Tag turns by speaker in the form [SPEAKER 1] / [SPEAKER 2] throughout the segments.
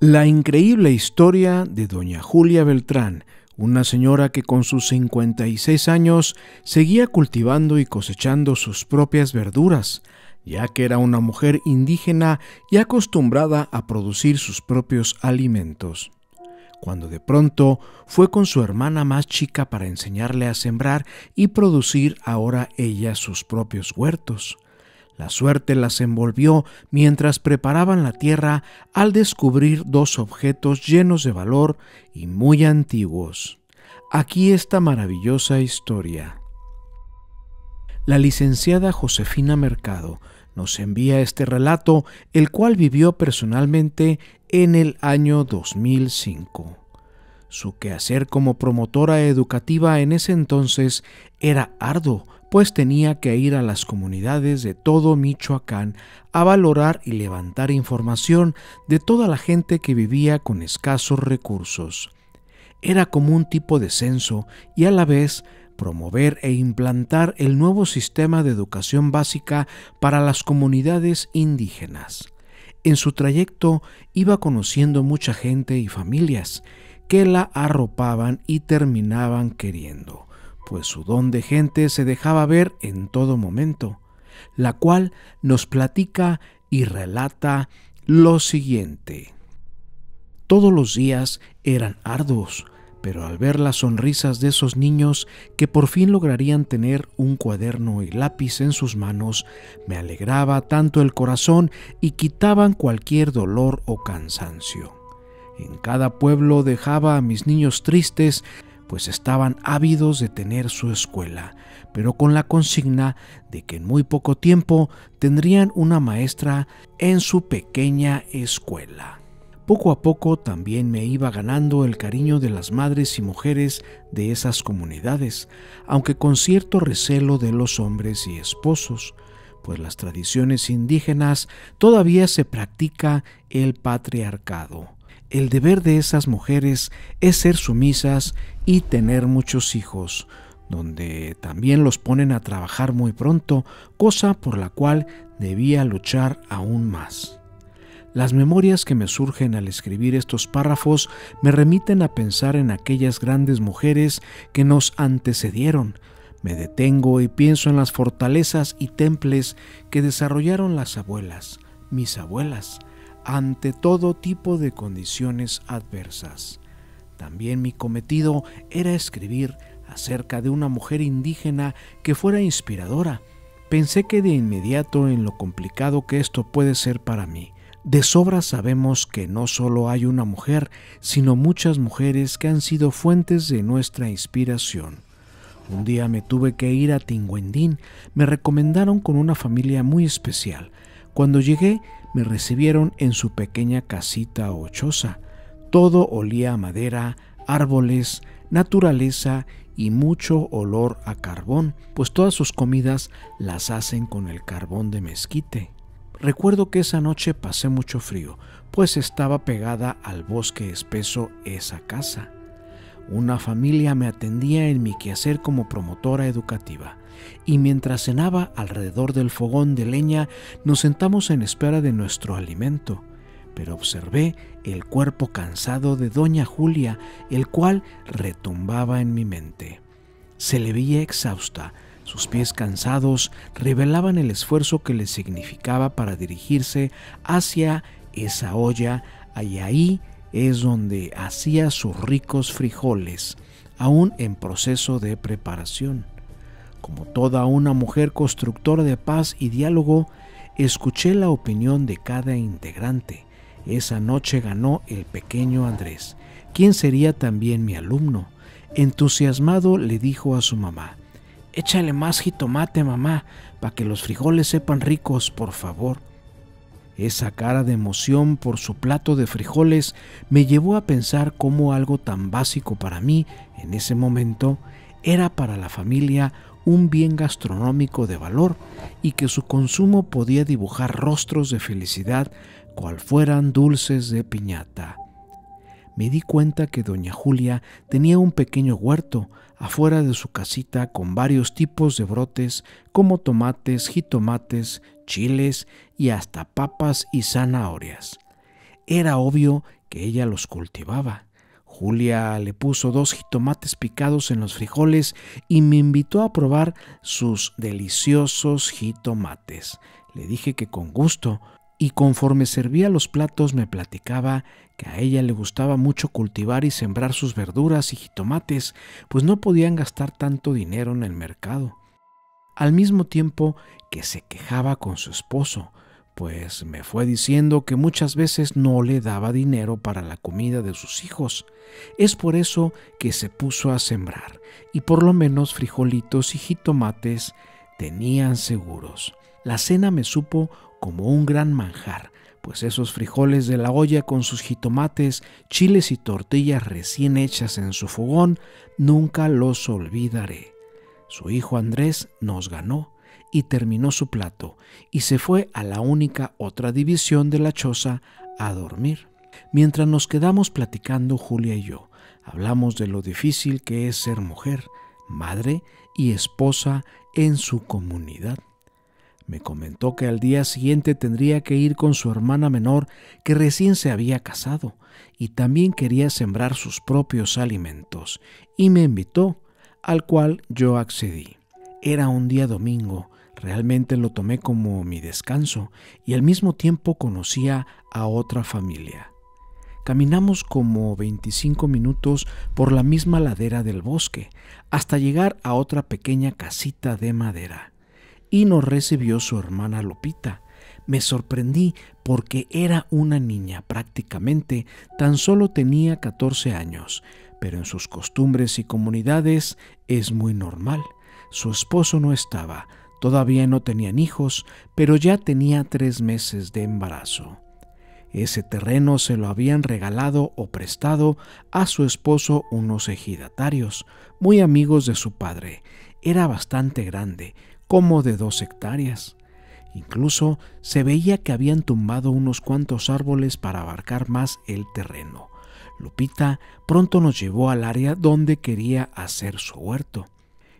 [SPEAKER 1] La increíble historia de doña Julia Beltrán, una señora que con sus 56 años seguía cultivando y cosechando sus propias verduras, ya que era una mujer indígena y acostumbrada a producir sus propios alimentos. Cuando de pronto fue con su hermana más chica para enseñarle a sembrar y producir ahora ella sus propios huertos. La suerte las envolvió mientras preparaban la tierra al descubrir dos objetos llenos de valor y muy antiguos. Aquí esta maravillosa historia. La licenciada Josefina Mercado nos envía este relato, el cual vivió personalmente en el año 2005. Su quehacer como promotora educativa en ese entonces era arduo, pues tenía que ir a las comunidades de todo Michoacán a valorar y levantar información de toda la gente que vivía con escasos recursos. Era como un tipo de censo y a la vez promover e implantar el nuevo sistema de educación básica para las comunidades indígenas. En su trayecto iba conociendo mucha gente y familias que la arropaban y terminaban queriendo, pues su don de gente se dejaba ver en todo momento, la cual nos platica y relata lo siguiente. Todos los días eran arduos, pero al ver las sonrisas de esos niños que por fin lograrían tener un cuaderno y lápiz en sus manos, me alegraba tanto el corazón y quitaban cualquier dolor o cansancio. En cada pueblo dejaba a mis niños tristes, pues estaban ávidos de tener su escuela, pero con la consigna de que en muy poco tiempo tendrían una maestra en su pequeña escuela. Poco a poco también me iba ganando el cariño de las madres y mujeres de esas comunidades, aunque con cierto recelo de los hombres y esposos, pues las tradiciones indígenas todavía se practica el patriarcado. El deber de esas mujeres es ser sumisas y tener muchos hijos, donde también los ponen a trabajar muy pronto, cosa por la cual debía luchar aún más. Las memorias que me surgen al escribir estos párrafos me remiten a pensar en aquellas grandes mujeres que nos antecedieron. Me detengo y pienso en las fortalezas y templos que desarrollaron las abuelas, mis abuelas, ante todo tipo de condiciones adversas. También mi cometido era escribir acerca de una mujer indígena que fuera inspiradora. Pensé que de inmediato en lo complicado que esto puede ser para mí. De sobra sabemos que no solo hay una mujer, sino muchas mujeres que han sido fuentes de nuestra inspiración. Un día me tuve que ir a Tinguendín. Me recomendaron con una familia muy especial. Cuando llegué, me recibieron en su pequeña casita o choza. Todo olía a madera, árboles, naturaleza y mucho olor a carbón, pues todas sus comidas las hacen con el carbón de mezquite. Recuerdo que esa noche pasé mucho frío, pues estaba pegada al bosque espeso esa casa. Una familia me atendía en mi quehacer como promotora educativa, y mientras cenaba alrededor del fogón de leña, nos sentamos en espera de nuestro alimento. Pero observé el cuerpo cansado de doña Julia, el cual retumbaba en mi mente. Se le veía exhausta. Sus pies cansados revelaban el esfuerzo que le significaba para dirigirse hacia esa olla, y ahí es donde hacía sus ricos frijoles, aún en proceso de preparación. Como toda una mujer constructora de paz y diálogo, escuché la opinión de cada integrante. Esa noche ganó el pequeño Andrés, quien sería también mi alumno. Entusiasmado le dijo a su mamá: «Échale más jitomate, mamá, para que los frijoles sepan ricos, por favor». Esa cara de emoción por su plato de frijoles me llevó a pensar cómo algo tan básico para mí en ese momento era para la familia un bien gastronómico de valor y que su consumo podía dibujar rostros de felicidad cual fueran dulces de piñata. Me di cuenta que doña Julia tenía un pequeño huerto afuera de su casita con varios tipos de brotes como tomates, jitomates, chiles y hasta papas y zanahorias. Era obvio que ella los cultivaba. Julia le puso 2 jitomates picados en los frijoles y me invitó a probar sus deliciosos jitomates. Le dije que con gusto, y conforme servía los platos me platicaba que a ella le gustaba mucho cultivar y sembrar sus verduras y jitomates, pues no podían gastar tanto dinero en el mercado. Al mismo tiempo que se quejaba con su esposo, pues me fue diciendo que muchas veces no le daba dinero para la comida de sus hijos. Es por eso que se puso a sembrar, y por lo menos frijolitos y jitomates tenían seguros. La cena me supo como un gran manjar, pues esos frijoles de la olla con sus jitomates, chiles y tortillas recién hechas en su fogón, nunca los olvidaré. Su hijo Andrés nos ganó y terminó su plato, y se fue a la única otra división de la choza a dormir. Mientras nos quedamos platicando, Julia y yo, hablamos de lo difícil que es ser mujer, madre y esposa en su comunidad. Me comentó que al día siguiente tendría que ir con su hermana menor, que recién se había casado, y también quería sembrar sus propios alimentos, y me invitó, al cual yo accedí. Era un día domingo. Realmente lo tomé como mi descanso y al mismo tiempo conocía a otra familia. Caminamos como 25 minutos por la misma ladera del bosque hasta llegar a otra pequeña casita de madera, y nos recibió su hermana Lupita. Me sorprendí porque era una niña prácticamente, tan solo tenía 14 años, pero en sus costumbres y comunidades es muy normal. Su esposo no estaba. Todavía no tenían hijos, pero ya tenía 3 meses de embarazo. Ese terreno se lo habían regalado o prestado a su esposo unos ejidatarios, muy amigos de su padre. Era bastante grande, como de 2 hectáreas. Incluso se veía que habían tumbado unos cuantos árboles para abarcar más el terreno. Lupita pronto nos llevó al área donde quería hacer su huerto,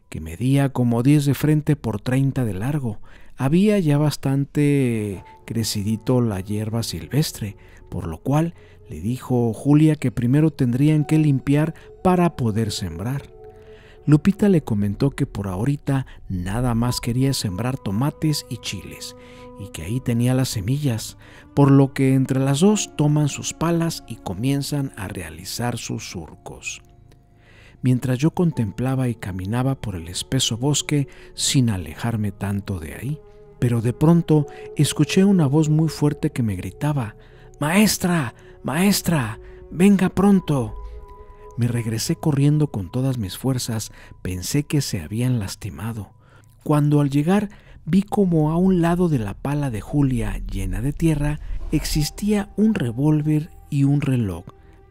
[SPEAKER 1] que medía como 10 de frente por 30 de largo. Había ya bastante crecidito la hierba silvestre, por lo cual le dijo Julia que primero tendrían que limpiar para poder sembrar. Lupita le comentó que por ahorita nada más quería sembrar tomates y chiles, y que ahí tenía las semillas, por lo que entre las dos toman sus palas y comienzan a realizar sus surcos. Mientras yo contemplaba y caminaba por el espeso bosque sin alejarme tanto de ahí, pero de pronto escuché una voz muy fuerte que me gritaba: «¡Maestra! ¡Maestra! ¡Venga pronto!». Me regresé corriendo con todas mis fuerzas, pensé que se habían lastimado. Cuando al llegar vi como a un lado de la pala de Julia llena de tierra existía un revólver y un reloj,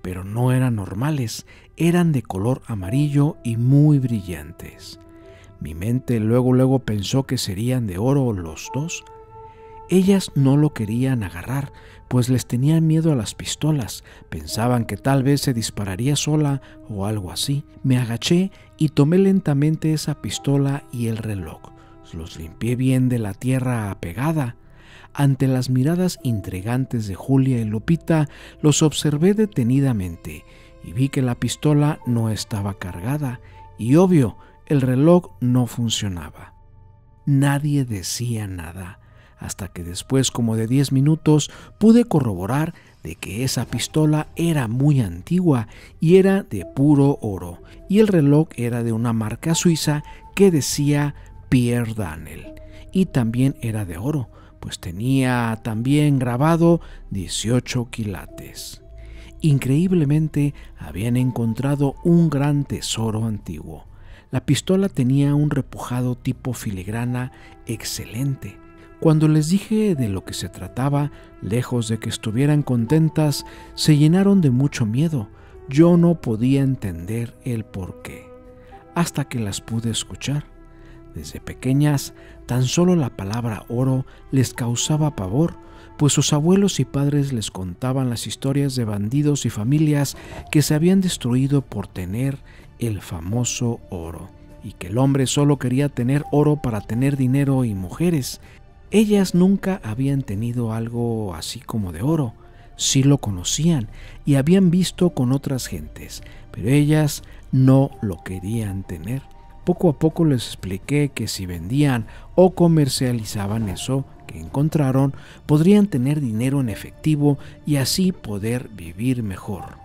[SPEAKER 1] pero no eran normales, eran de color amarillo y muy brillantes. Mi mente luego pensó que serían de oro los dos. Ellas no lo querían agarrar, pues les tenían miedo a las pistolas, pensaban que tal vez se dispararía sola o algo así. Me agaché y tomé lentamente esa pistola y el reloj. Los limpié bien de la tierra apegada. Ante las miradas intrigantes de Julia y Lupita, los observé detenidamente y vi que la pistola no estaba cargada y, obvio, el reloj no funcionaba. Nadie decía nada, hasta que después como de 10 minutos pude corroborar de que esa pistola era muy antigua y era de puro oro, y el reloj era de una marca suiza que decía Pierre Daniel, y también era de oro, pues tenía también grabado 18 quilates. Increíblemente habían encontrado un gran tesoro antiguo. La pistola tenía un repujado tipo filigrana excelente. Cuando les dije de lo que se trataba, lejos de que estuvieran contentas, se llenaron de mucho miedo. Yo no podía entender el porqué, hasta que las pude escuchar. Desde pequeñas, tan solo la palabra oro les causaba pavor, pues sus abuelos y padres les contaban las historias de bandidos y familias que se habían destruido por tener el famoso oro, y que el hombre solo quería tener oro para tener dinero y mujeres. Ellas nunca habían tenido algo así como de oro. sí lo conocían y habían visto con otras gentes, pero ellas no lo querían tener. Poco a poco les expliqué que si vendían o comercializaban eso que encontraron, podrían tener dinero en efectivo y así poder vivir mejor.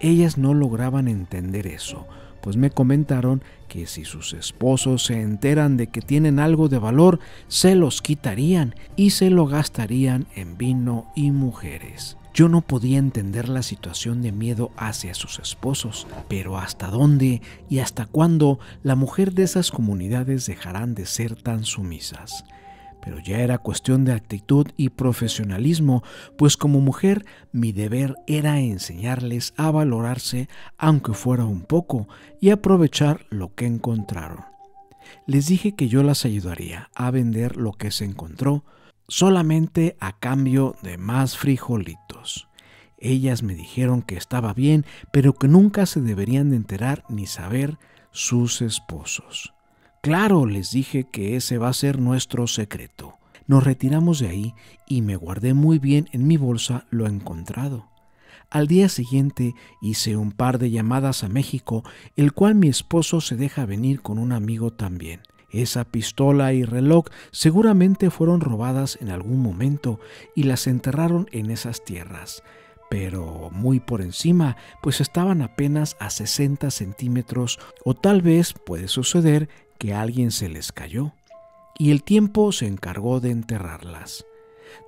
[SPEAKER 1] Ellas no lograban entender eso, pues me comentaron que si sus esposos se enteran de que tienen algo de valor, se los quitarían y se lo gastarían en vino y mujeres. Yo no podía entender la situación de miedo hacia sus esposos, pero ¿hasta dónde y hasta cuándo la mujer de esas comunidades dejarán de ser tan sumisas? Pero ya era cuestión de actitud y profesionalismo, pues como mujer mi deber era enseñarles a valorarse, aunque fuera un poco, y aprovechar lo que encontraron. Les dije que yo las ayudaría a vender lo que se encontró, solamente a cambio de más frijolitos. Ellas me dijeron que estaba bien, pero que nunca se deberían de enterar ni saber sus esposos. Claro, les dije que ese va a ser nuestro secreto. Nos retiramos de ahí y me guardé muy bien en mi bolsa lo encontrado. Al día siguiente hice un par de llamadas a México, el cual mi esposo se deja venir con un amigo también. Esa pistola y reloj seguramente fueron robadas en algún momento y las enterraron en esas tierras, pero muy por encima, pues estaban apenas a 60 centímetros o tal vez puede suceder que a alguien se les cayó y el tiempo se encargó de enterrarlas,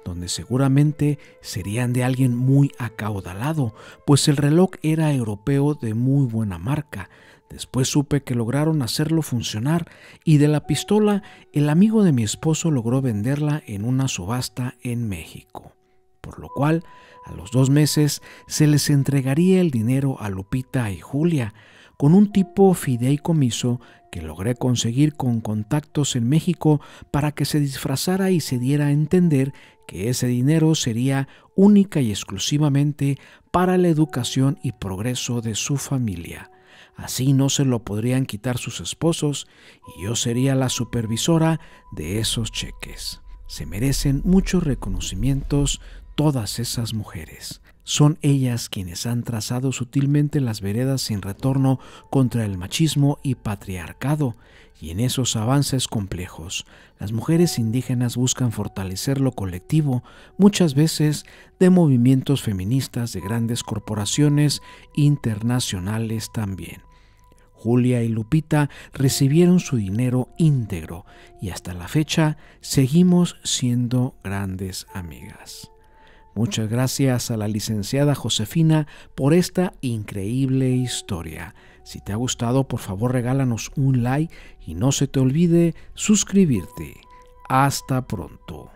[SPEAKER 1] donde seguramente serían de alguien muy acaudalado, pues el reloj era europeo de muy buena marca. Después supe que lograron hacerlo funcionar y de la pistola el amigo de mi esposo logró venderla en una subasta en México, por lo cual a los 2 meses se les entregaría el dinero a Lupita y Julia con un tipo fideicomiso que logré conseguir con contactos en México para que se disfrazara y se diera a entender que ese dinero sería única y exclusivamente para la educación y progreso de su familia. Así no se lo podrían quitar sus esposos y yo sería la supervisora de esos cheques. Se merecen muchos reconocimientos todas esas mujeres. Son ellas quienes han trazado sutilmente las veredas sin retorno contra el machismo y patriarcado, y en esos avances complejos, las mujeres indígenas buscan fortalecer lo colectivo, muchas veces de movimientos feministas de grandes corporaciones internacionales también. Julia y Lupita recibieron su dinero íntegro y hasta la fecha seguimos siendo grandes amigas. Muchas gracias a la licenciada Josefina por esta increíble historia. Si te ha gustado, por favor regálanos un like y no se te olvide suscribirte. Hasta pronto.